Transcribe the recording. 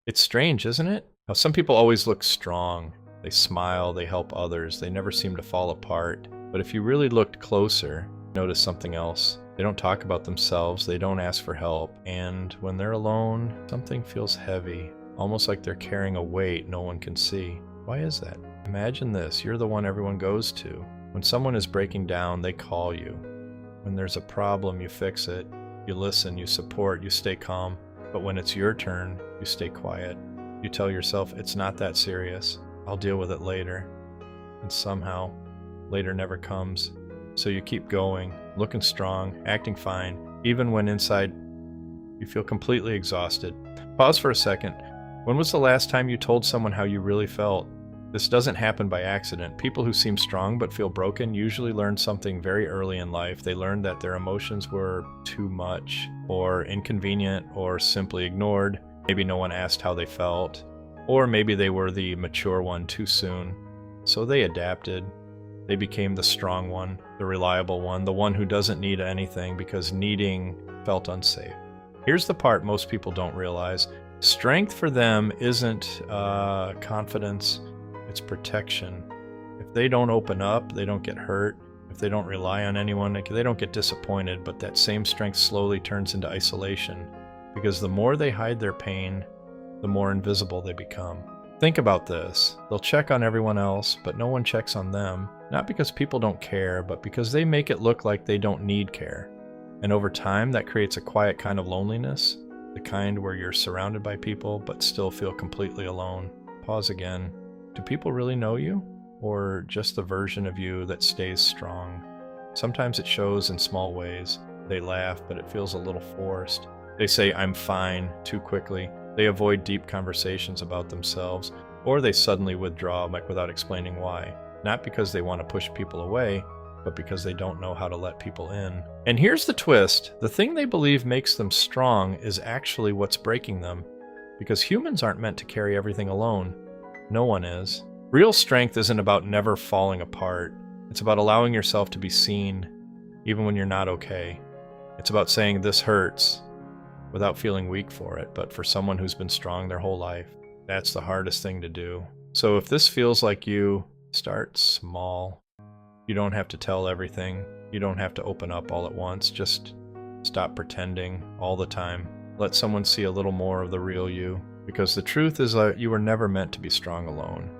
It's strange, isn't it? How some people always look strong. They smile, they help others, they never seem to fall apart. But if you really looked closer, notice something else. They don't talk about themselves, they don't ask for help, and when they're alone, something feels heavy, almost like they're carrying a weight no one can see. Why is that? Imagine this, you're the one everyone goes to. When someone is breaking down, they call you. When there's a problem, you fix it. You listen, you support, you stay calm. But when it's your turn, you stay quiet. You tell yourself, it's not that serious. I'll deal with it later. And somehow, later never comes. So you keep going, looking strong, acting fine, even when inside you feel completely exhausted. Pause for a second. When was the last time you told someone how you really felt? This doesn't happen by accident. People who seem strong but feel broken usually learn something very early in life. They learned that their emotions were too much, or inconvenient, or simply ignored. Maybe no one asked how they felt, or maybe they were the mature one too soon. So they adapted. They became the strong one, the reliable one, the one who doesn't need anything because needing felt unsafe. Here's the part most people don't realize. Strength for them isn't confidence. It's protection. If they don't open up, they don't get hurt. If they don't rely on anyone, they don't get disappointed, but that same strength slowly turns into isolation, because the more they hide their pain, the more invisible they become. Think about this. They'll check on everyone else, but no one checks on them, not because people don't care, but because they make it look like they don't need care. And over time, that creates a quiet kind of loneliness, the kind where you're surrounded by people, but still feel completely alone. Pause again. Do people really know you, or just the version of you that stays strong? Sometimes it shows in small ways. They laugh, but it feels a little forced. They say, I'm fine, too quickly. They avoid deep conversations about themselves, or they suddenly withdraw, like without explaining why. Not because they want to push people away, but because they don't know how to let people in. And here's the twist. The thing they believe makes them strong is actually what's breaking them, because humans aren't meant to carry everything alone. No one is. Real strength isn't about never falling apart. It's about allowing yourself to be seen, even when you're not okay. It's about saying this hurts, without feeling weak for it, but for someone who's been strong their whole life, that's the hardest thing to do. So if this feels like you, start small. You don't have to tell everything. You don't have to open up all at once. Just stop pretending all the time. Let someone see a little more of the real you. Because the truth is that you were never meant to be strong alone.